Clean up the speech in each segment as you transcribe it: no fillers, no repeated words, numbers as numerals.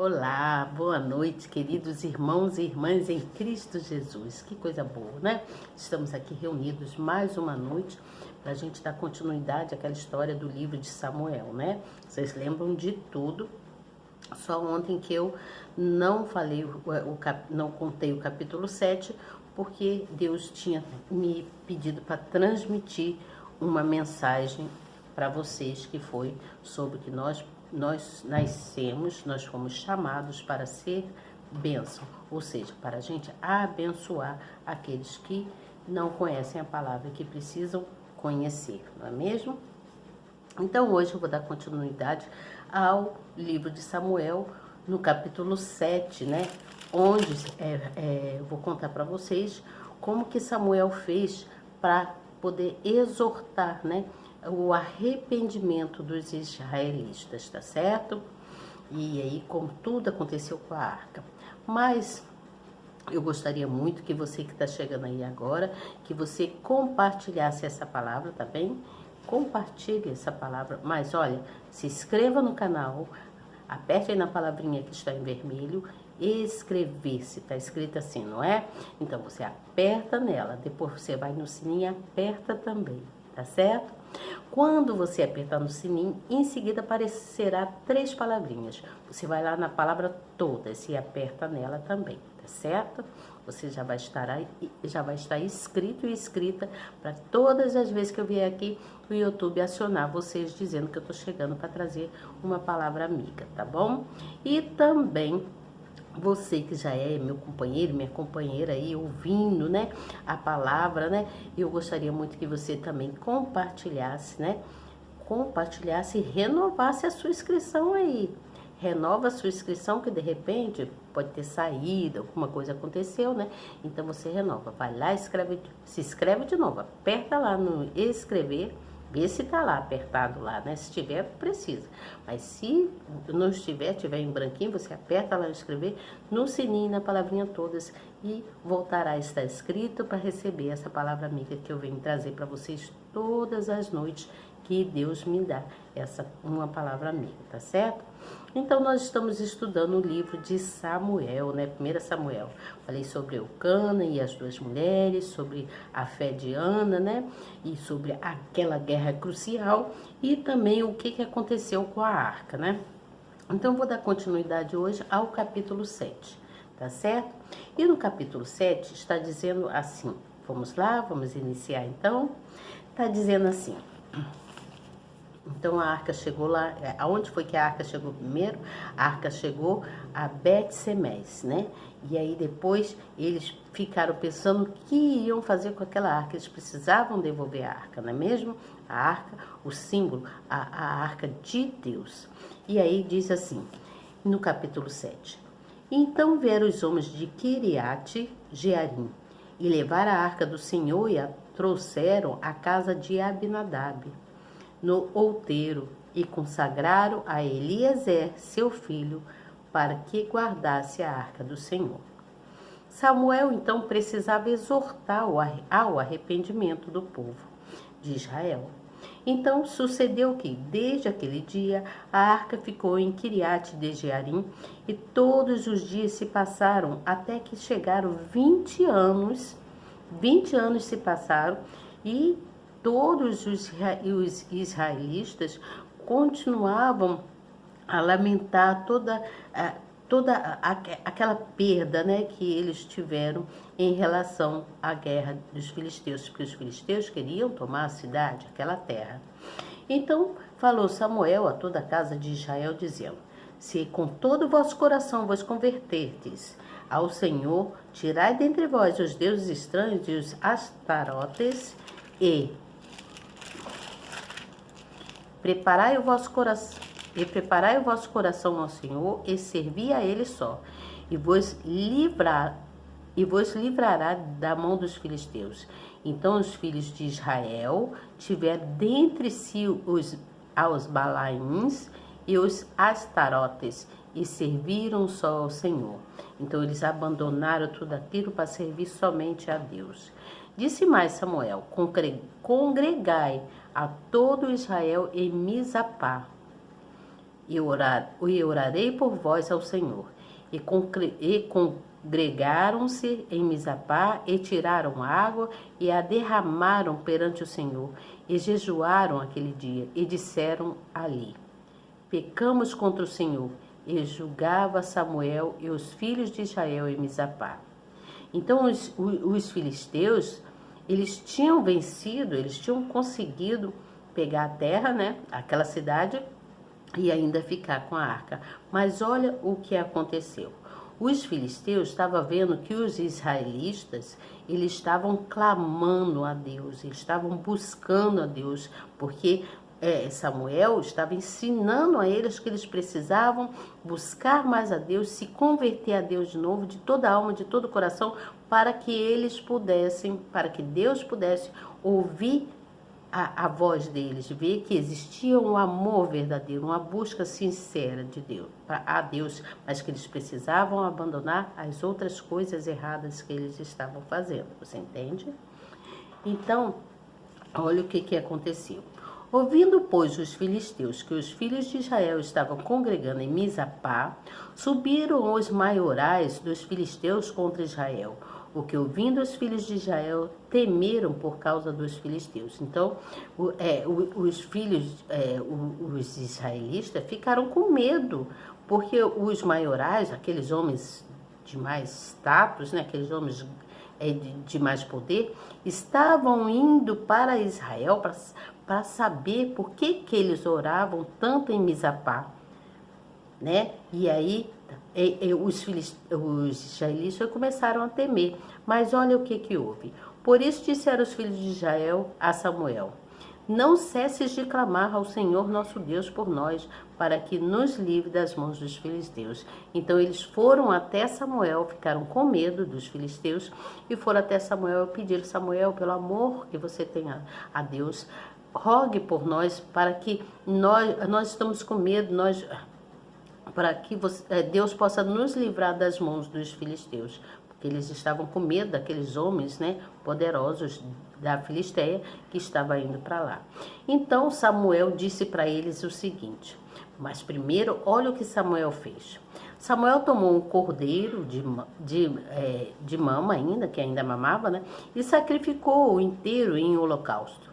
Olá, boa noite, queridos irmãos e irmãs em Cristo Jesus. Que coisa boa, né? Estamos aqui reunidos mais uma noite para a gente dar continuidade àquela história do livro de Samuel, né? Vocês lembram de tudo, só ontem que eu não falei, não contei o capítulo 7, porque Deus tinha me pedido para transmitir uma mensagem para vocês, que foi sobre que nós nascemos, nós fomos chamados para ser bênção, ou seja, para a gente abençoar aqueles que não conhecem a palavra, que precisam conhecer, não é mesmo? Então hoje eu vou dar continuidade ao livro de Samuel, no capítulo 7, né? Onde eu vou contar para vocês como que Samuel fez para poder exortar, né, o arrependimento dos israelitas, tá certo? E aí, como tudo aconteceu com a arca. Mas eu gostaria muito que você que está chegando aí agora, que você compartilhasse essa palavra, tá bem? Compartilhe essa palavra, mas olha, se inscreva no canal, aperte aí na palavrinha que está em vermelho, inscrever-se, tá escrito assim, não é? Então você aperta nela, depois você vai no sininho e aperta também, tá certo? Quando você apertar no sininho, em seguida aparecerá 3 palavrinhas. Você vai lá na palavra todas e aperta nela também, tá certo? Você já vai estar inscrito e inscrita para todas as vezes que eu vier aqui o YouTube acionar vocês dizendo que eu tô chegando para trazer uma palavra amiga, tá bom? E também você que já é meu companheiro, minha companheira aí, ouvindo, né, a palavra, né, eu gostaria muito que você também compartilhasse, né, e renovasse a sua inscrição aí. Renova a sua inscrição, que de repente pode ter saído, alguma coisa aconteceu, né? Então você renova, vai lá, se inscreve de novo, aperta lá no inscrever, vê se tá lá apertado lá, né? Se tiver, precisa. Mas se não estiver, tiver em branquinho, você aperta lá inscrever, no sininho, na palavrinha todas, e voltará a estar inscrito para receber essa palavra amiga que eu venho trazer para vocês todas as noites que Deus me dá uma palavra amiga, tá certo? Então nós estamos estudando o livro de Samuel, né? 1 Samuel. Falei sobre Eucana e as 2 mulheres, sobre a fé de Ana, né? E sobre aquela guerra crucial e também o que aconteceu com a arca, né? Então vou dar continuidade hoje ao capítulo 7, tá certo? E no capítulo 7 está dizendo assim, vamos lá, vamos iniciar então. Está dizendo assim: então a arca chegou lá, aonde foi que a arca chegou primeiro? A arca chegou a Bet-Semes, né? E aí depois eles ficaram pensando o que iam fazer com aquela arca. Eles precisavam devolver a arca, não é mesmo? A arca, o símbolo, a arca de Deus. E aí diz assim, no capítulo 7. Então vieram os homens de Kiriate Jearim e levaram a arca do Senhor e a trouxeram à casa de Abinadab no outeiro, e consagraram a Eliezer, seu filho, para que guardasse a arca do Senhor. Samuel, então, precisava exortar ao arrependimento do povo de Israel. Então, sucedeu que, desde aquele dia, a arca ficou em Kiriate de Jearim, e todos os dias se passaram, até que chegaram 20 anos. 20 anos se passaram, e todos os israelitas continuavam a lamentar toda aquela perda, né, que eles tiveram em relação à guerra dos filisteus, porque os filisteus queriam tomar a cidade, aquela terra. Então falou Samuel a toda a casa de Israel, dizendo: se com todo o vosso coração vos converterdes ao Senhor, tirai dentre vós os deuses estranhos e os astarotes, e preparai o vosso coração ao Senhor, e servi a Ele só, e vos livrará da mão dos filisteus. Então os filhos de Israel tiveram dentre si aos Balaíns e os Astarotes, e serviram só ao Senhor. Então eles abandonaram tudo aquilo para servir somente a Deus. Disse mais Samuel: congregai a todo Israel em Mizapá, e orarei por vós ao Senhor. E congregaram-se em Mizapá e tiraram água e a derramaram perante o Senhor. E jejuaram aquele dia e disseram ali: pecamos contra o Senhor. E julgava Samuel e os filhos de Israel em Mizapá. Então os filisteus, eles tinham vencido, eles tinham conseguido pegar a terra, né, aquela cidade, e ainda ficar com a arca. Mas olha o que aconteceu. Os filisteus estavam vendo que os israelitas, eles estavam clamando a Deus, eles estavam buscando a Deus, porque Samuel estava ensinando a eles que eles precisavam buscar mais a Deus, se converter a Deus de novo, de toda a alma, de todo o coração, para que eles pudessem, para que Deus pudesse ouvir a voz deles, ver que existia um amor verdadeiro, uma busca sincera de Deus, a Deus, mas que eles precisavam abandonar as outras coisas erradas que eles estavam fazendo. Você entende? Então, olha o que aconteceu. Ouvindo, pois, os filisteus que os filhos de Israel estavam congregando em Mizapá, subiram os maiorais dos filisteus contra Israel. O que, ouvindo os filhos de Israel, temeram por causa dos filisteus. Então, os israelitas ficaram com medo, porque os maiorais, aqueles homens de mais status, né, aqueles homens de mais poder, estavam indo para Israel para saber por que eles oravam tanto em Mizapá, né? E aí os israelitas começaram a temer. Mas olha o que houve. Por isso disseram os filhos de Israel a Samuel: não cesses de clamar ao Senhor nosso Deus por nós, para que nos livre das mãos dos filisteus. Então eles foram até Samuel, ficaram com medo dos filisteus, e foram até Samuel e pediram: Samuel, pelo amor que você tem a Deus, rogue por nós, para que nós estamos com medo, para que Deus possa nos livrar das mãos dos filisteus, porque eles estavam com medo daqueles homens, né, poderosos da Filisteia que estava indo para lá. Então Samuel disse para eles o seguinte, mas primeiro olha o que Samuel fez. Samuel tomou um cordeiro de mama ainda, que ainda mamava, né, e sacrificou-o inteiro em holocausto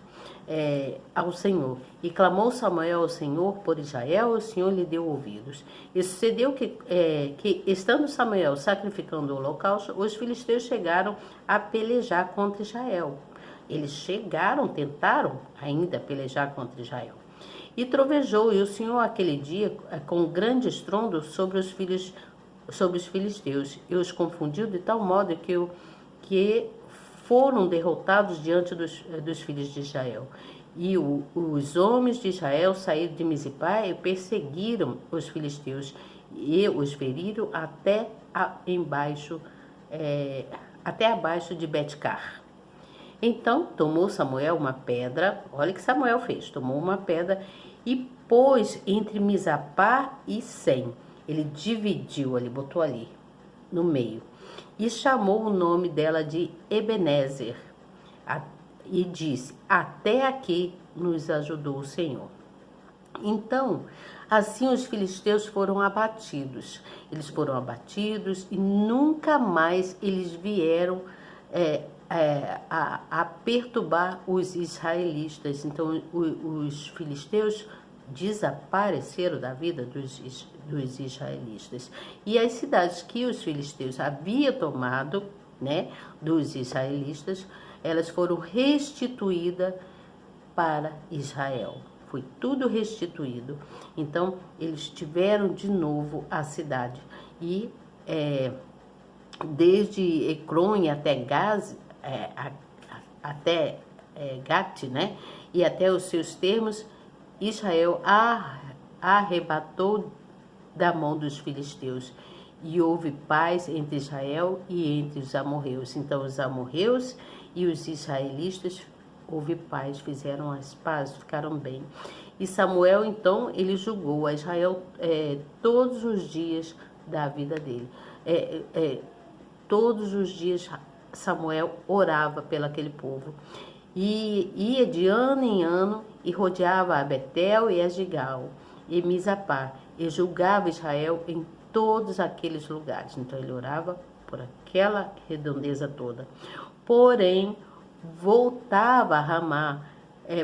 ao Senhor. E clamou Samuel ao Senhor por Israel, o Senhor lhe deu ouvidos. E sucedeu que estando Samuel sacrificando o holocausto, os filisteus chegaram a pelejar contra Israel. Eles tentaram ainda pelejar contra Israel. E trovejou, e o Senhor aquele dia, com grande estrondo, sobre os filisteus, e os confundiu de tal modo que foram derrotados diante dos filhos de Israel. E os homens de Israel saíram de Mizipá e perseguiram os filisteus e os feriram até abaixo de Betcar. Então tomou Samuel uma pedra, olha o que Samuel fez, tomou uma pedra e pôs entre Mizapá e Sem. Ele dividiu, ele botou ali no meio. E chamou o nome dela de Ebenezer, e disse: até aqui nos ajudou o Senhor. Então, assim os filisteus foram abatidos. Eles foram abatidos e nunca mais eles vieram a perturbar os israelitas. Então, os filisteus desapareceram da vida dos israelitas. E as cidades que os filisteus haviam tomado, né, dos israelitas, elas foram restituídas para Israel. Foi tudo restituído. Então, eles tiveram de novo a cidade. E desde Ecrón até Gat, né, e até os seus termos, Israel arrebatou da mão dos filisteus, e houve paz entre Israel e entre os amorreus. Então os amorreus e os israelitas houve paz, fizeram as pazes, ficaram bem. E Samuel então ele julgou a Israel todos os dias da vida dele. Todos os dias Samuel orava pelo aquele povo. E ia de ano em ano e rodeava a Betel e a Gigal. e Mizapá, e julgava Israel em todos aqueles lugares. Então ele orava por aquela redondeza toda. Porém, voltava a Ramá,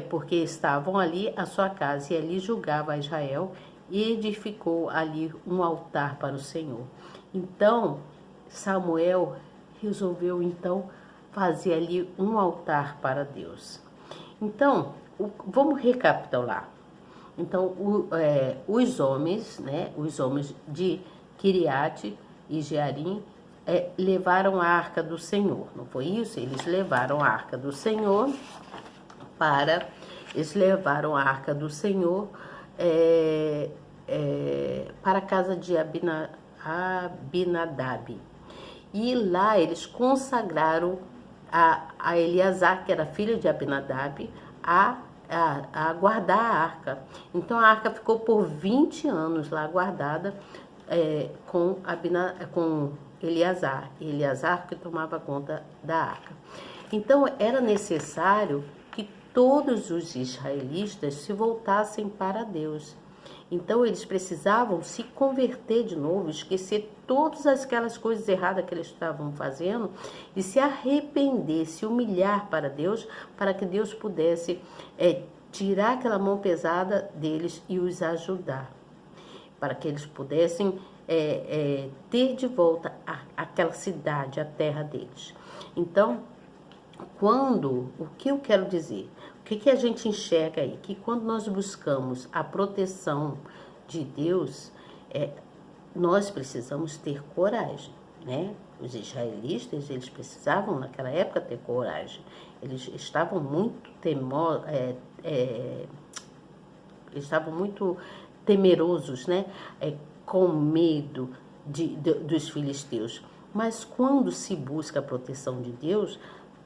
porque estavam ali a sua casa, e ali julgava Israel, e edificou ali um altar para o Senhor. Então, Samuel resolveu então fazer ali um altar para Deus. Então, vamos recapitular. Então, os homens, né, os homens de Quiriate e Jearim, levaram a arca do Senhor, não foi isso? Eles levaram a arca do Senhor para a casa de Abinadab. E lá eles consagraram a Eleazar, que era filho de Abinadab, a guardar a arca. Então a arca ficou por 20 anos lá guardada com Eleazar. Eleazar que tomava conta da arca. Então era necessário que todos os israelitas se voltassem para Deus. Então eles precisavam se converter de novo, esquecer todas aquelas coisas erradas que eles estavam fazendo e se arrepender, se humilhar para Deus, para que Deus pudesse tirar aquela mão pesada deles e os ajudar, para que eles pudessem ter de volta aquela cidade, a terra deles. Então, o que eu quero dizer? O que a gente enxerga aí? Que quando nós buscamos a proteção de Deus, nós precisamos ter coragem, né? Os israelitas, eles precisavam naquela época ter coragem. Eles estavam muito temerosos, né? Com medo dos filisteus. Mas quando se busca a proteção de Deus,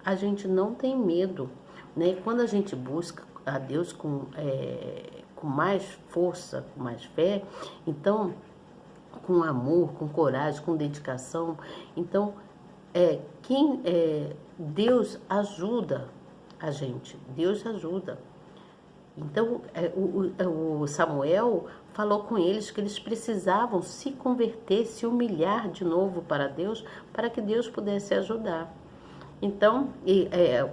a gente não tem medo, né? Quando a gente busca a Deus com mais força, com mais fé, então, com amor, com coragem, com dedicação, então, Deus ajuda a gente, Deus ajuda. Então, o Samuel falou com eles que eles precisavam se converter, se humilhar de novo para Deus, para que Deus pudesse ajudar. Então,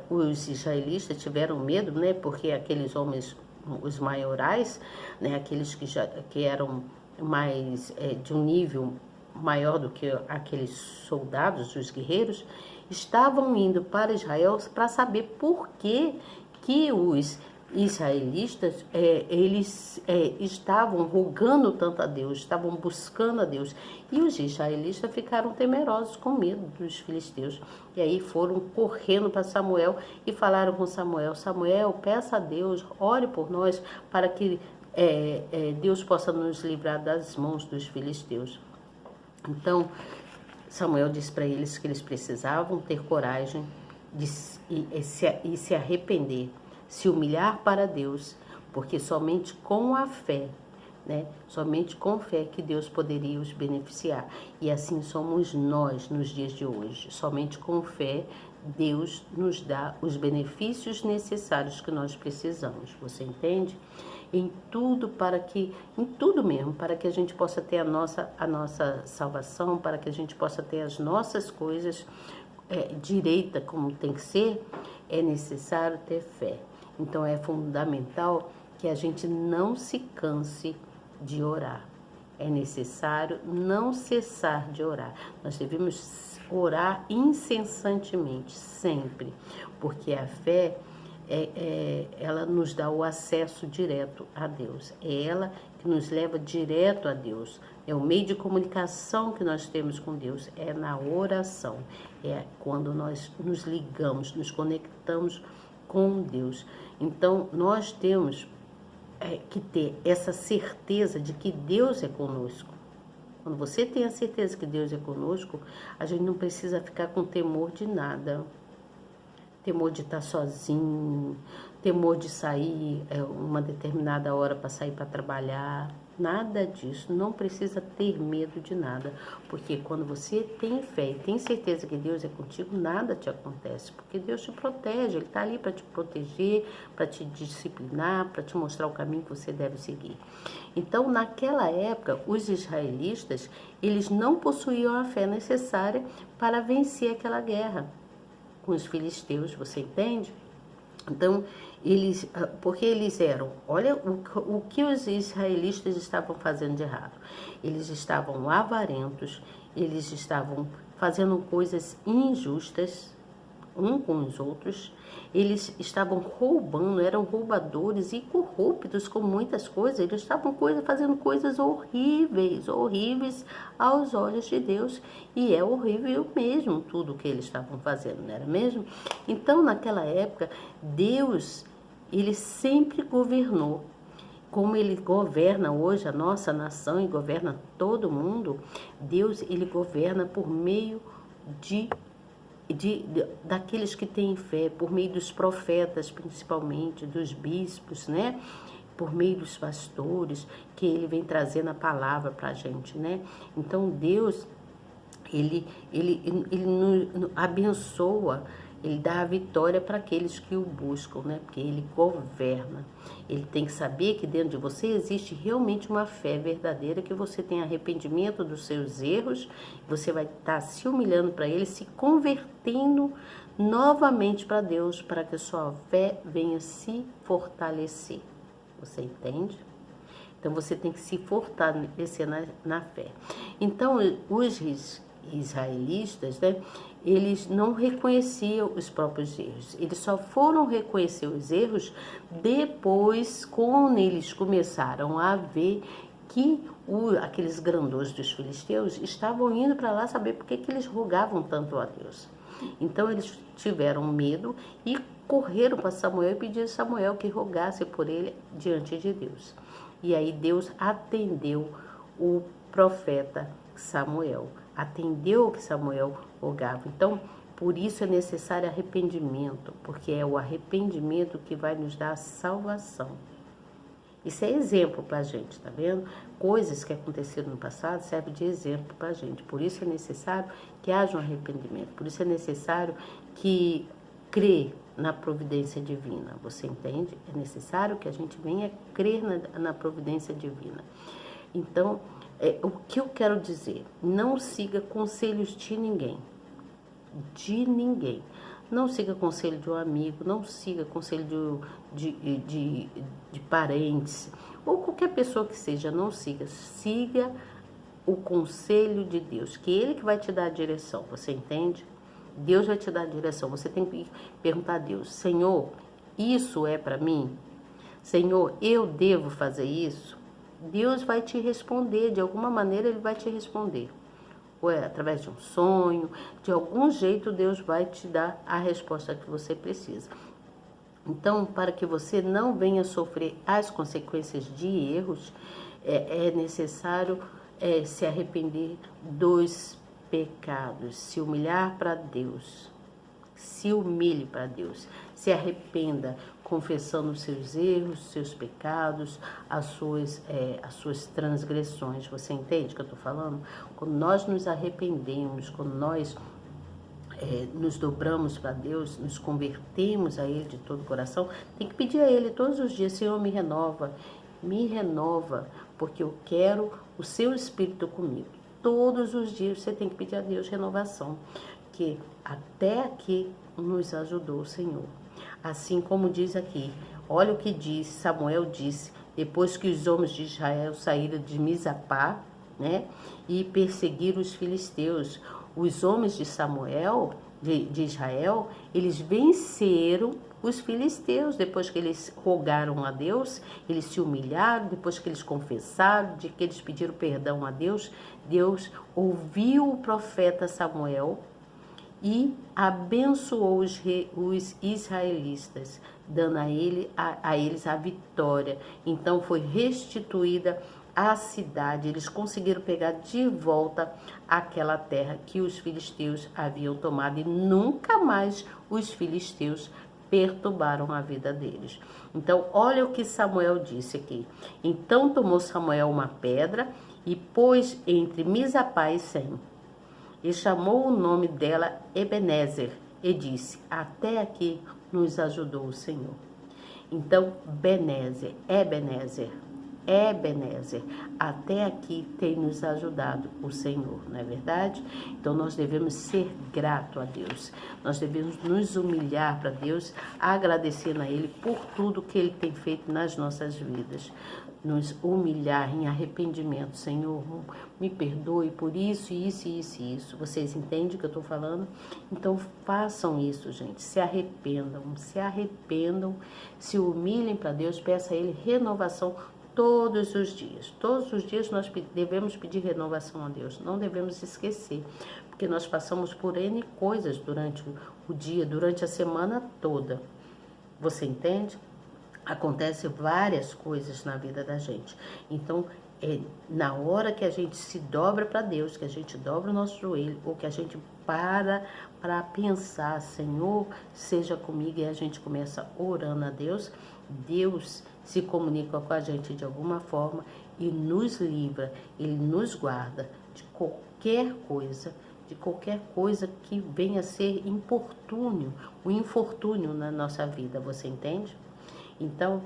os israelitas tiveram medo, né? Porque aqueles homens, os maiorais, né? Aqueles que eram mais de um nível maior do que aqueles soldados, os guerreiros, estavam indo para Israel para saber por que os israelitas, eles estavam rogando tanto a Deus, estavam buscando a Deus. E os israelitas ficaram temerosos, com medo dos filisteus. E aí foram correndo para Samuel e falaram com Samuel: Samuel, peça a Deus, ore por nós, para que Deus possa nos livrar das mãos dos filisteus. Então, Samuel disse para eles que eles precisavam ter coragem e se arrepender, se humilhar para Deus, porque somente com a fé, né? Somente com fé que Deus poderia os beneficiar. E assim somos nós nos dias de hoje. Somente com fé Deus nos dá os benefícios necessários que nós precisamos. Você entende? Em tudo mesmo, para que a gente possa ter a nossa salvação, para que a gente possa ter as nossas coisas direita como tem que ser, é necessário ter fé. Então é fundamental que a gente não se canse de orar. É necessário não cessar de orar. Nós devemos orar incessantemente, sempre, porque a fé ela nos dá o acesso direto a Deus. É ela que nos leva direto a Deus. É o meio de comunicação que nós temos com Deus, é na oração. É quando nós nos ligamos, nos conectamos com Deus. Então, nós temos que ter essa certeza de que Deus é conosco. Quando você tem a certeza que Deus é conosco, a gente não precisa ficar com temor de nada. temor de estar sozinho, temor de sair uma determinada hora para sair para trabalhar. Nada disso, não precisa ter medo de nada, porque quando você tem fé e tem certeza que Deus é contigo, nada te acontece, porque Deus te protege, Ele está ali para te proteger, para te disciplinar, para te mostrar o caminho que você deve seguir. Então, naquela época, os israelitas, eles não possuíam a fé necessária para vencer aquela guerra com os filisteus, você entende? Então, porque eles eram, olha o que os israelitas estavam fazendo de errado. Eles estavam avarentos, eles estavam fazendo coisas injustas um com os outros, eles estavam roubando, eram roubadores e corruptos com muitas coisas, eles estavam fazendo coisas horríveis, horríveis aos olhos de Deus, e é horrível mesmo tudo que eles estavam fazendo, não era mesmo? Então, naquela época, Deus, Ele sempre governou, como Ele governa hoje a nossa nação e governa todo mundo. Deus, Ele governa por meio daqueles que têm fé, por meio dos profetas, principalmente, dos bispos, né? Por meio dos pastores, que Ele vem trazendo a palavra para a gente, né? Então, Deus, Ele nos abençoa, Ele dá a vitória para aqueles que o buscam, né? Porque Ele governa. Ele tem que saber que dentro de você existe realmente uma fé verdadeira, que você tem arrependimento dos seus erros, você vai estar se humilhando para Ele, se convertendo novamente para Deus, para que a sua fé venha se fortalecer. Você entende? Então, você tem que se fortalecer na fé. Então, os israelitas, né, eles não reconheciam os próprios erros. Eles só foram reconhecer os erros depois, quando eles começaram a ver que aqueles grandões dos filisteus estavam indo para lá saber por que eles rogavam tanto a Deus. Então, eles tiveram medo e correram para Samuel e pediram a Samuel que rogasse por ele diante de Deus. E aí Deus atendeu o profeta Samuel, atendeu o que Samuel rogava. Então, por isso é necessário arrependimento, porque é o arrependimento que vai nos dar a salvação. Isso é exemplo para a gente, tá vendo? Coisas que aconteceram no passado servem de exemplo para a gente. Por isso é necessário que haja um arrependimento. Por isso é necessário que crer na providência divina. Você entende? É necessário que a gente venha crer na providência divina. Então, o que eu quero dizer? Não siga conselhos de ninguém. De ninguém. Não siga conselho de um amigo, não siga conselho de parentes, ou qualquer pessoa que seja, não siga. Siga o conselho de Deus, que Ele que vai te dar a direção, você entende? Deus vai te dar a direção. Você tem que perguntar a Deus: Senhor, isso é para mim? Senhor, eu devo fazer isso? Deus vai te responder, de alguma maneira Ele vai te responder. Ou é através de um sonho, de algum jeito Deus vai te dar a resposta que você precisa. Então, para que você não venha sofrer as consequências de erros, é necessário se arrepender dos pecados, se humilhar para Deus, se humilhe para Deus, se arrependa, confessando os seus erros, seus pecados, as suas transgressões. Você entende o que eu estou falando? Quando nós nos arrependemos, quando nós nos dobramos para Deus, nos convertemos a Ele de todo o coração, tem que pedir a Ele todos os dias: Senhor, me renova, porque eu quero o seu Espírito comigo. Todos os dias você tem que pedir a Deus renovação, que até aqui nos ajudou o Senhor. Assim como diz aqui, olha o que diz, Samuel disse, depois que os homens de Israel saíram de Mizapá, né, e perseguiram os filisteus. Os homens de Samuel, de Israel, eles venceram os filisteus, depois que eles rogaram a Deus, eles se humilharam, depois que eles confessaram, de que eles pediram perdão a Deus, Deus ouviu o profeta Samuel e abençoou os israelitas, dando a eles a vitória. Então foi restituída a cidade, eles conseguiram pegar de volta aquela terra que os filisteus haviam tomado e nunca mais os filisteus perturbaram a vida deles. Então, olha o que Samuel disse aqui. Então tomou Samuel uma pedra e pôs entre Misapá e Sem, e chamou o nome dela Ebenezer, e disse: até aqui nos ajudou o Senhor. Então, Ebenezer, até aqui tem nos ajudado o Senhor, não é verdade? Então nós devemos ser gratos a Deus, nós devemos nos humilhar para Deus, agradecendo a Ele por tudo que Ele tem feito nas nossas vidas. Nos humilhar em arrependimento. Senhor, me perdoe por isso, isso, isso e isso. Vocês entendem o que eu estou falando? Então façam isso, gente. Se arrependam, se humilhem para Deus, peça a Ele renovação todos os dias. Todos os dias nós devemos pedir renovação a Deus. Não devemos esquecer, porque nós passamos por N coisas durante o dia, durante a semana toda. Você entende? Acontecem várias coisas na vida da gente. Então, na hora que a gente se dobra para Deus, que a gente dobra o nosso joelho, ou que a gente para pensar, Senhor, seja comigo, e a gente começa orando a Deus, Deus se comunica com a gente de alguma forma e nos livra, Ele nos guarda de qualquer coisa que venha a ser um infortúnio na nossa vida, você entende? Então,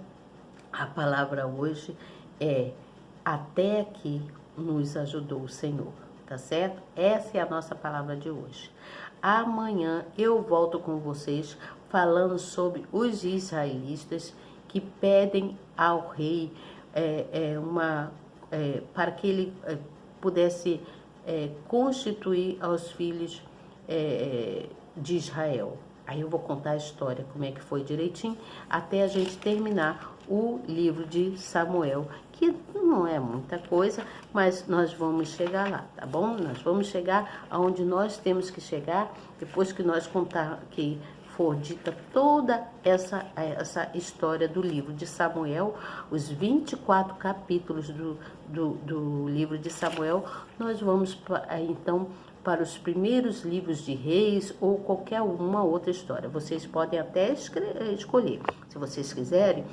a palavra hoje é: até aqui nos ajudou o Senhor, tá certo? Essa é a nossa palavra de hoje. Amanhã eu volto com vocês falando sobre os israelitas que pedem ao rei para que ele pudesse constituir aos filhos de Israel. Aí eu vou contar a história, como é que foi direitinho, até a gente terminar o livro de Samuel, que não é muita coisa, mas nós vamos chegar lá, tá bom? Nós vamos chegar aonde nós temos que chegar, depois que nós contar, que for dita toda essa história do livro de Samuel, os 24 capítulos do livro de Samuel, nós vamos então para os primeiros livros de Reis ou qualquer uma outra história. Vocês podem até escolher. Se vocês quiserem,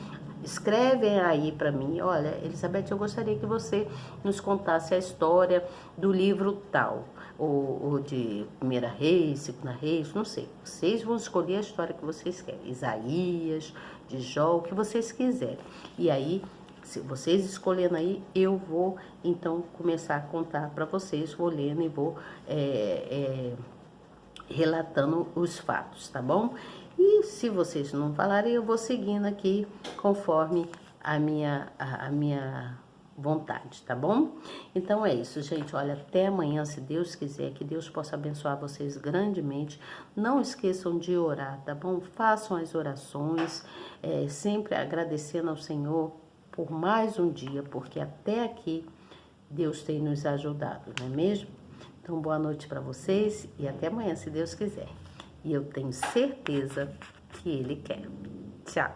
escrevem aí para mim: olha, Elizabeth, eu gostaria que você nos contasse a história do livro tal, ou de Primeira Reis, Segunda Reis, não sei. Vocês vão escolher a história que vocês querem. Isaías, de Jó, o que vocês quiserem. E aí, se vocês escolhendo aí, eu vou então começar a contar para vocês, vou lendo e vou relatando os fatos, tá bom? E se vocês não falarem, eu vou seguindo aqui conforme a minha vontade, tá bom? Então é isso, gente. Olha, até amanhã, se Deus quiser, que Deus possa abençoar vocês grandemente. Não esqueçam de orar, tá bom? Façam as orações, sempre agradecendo ao Senhor por mais um dia, porque até aqui Deus tem nos ajudado, não é mesmo? Então, boa noite para vocês e até amanhã, se Deus quiser. E eu tenho certeza que Ele quer. Tchau!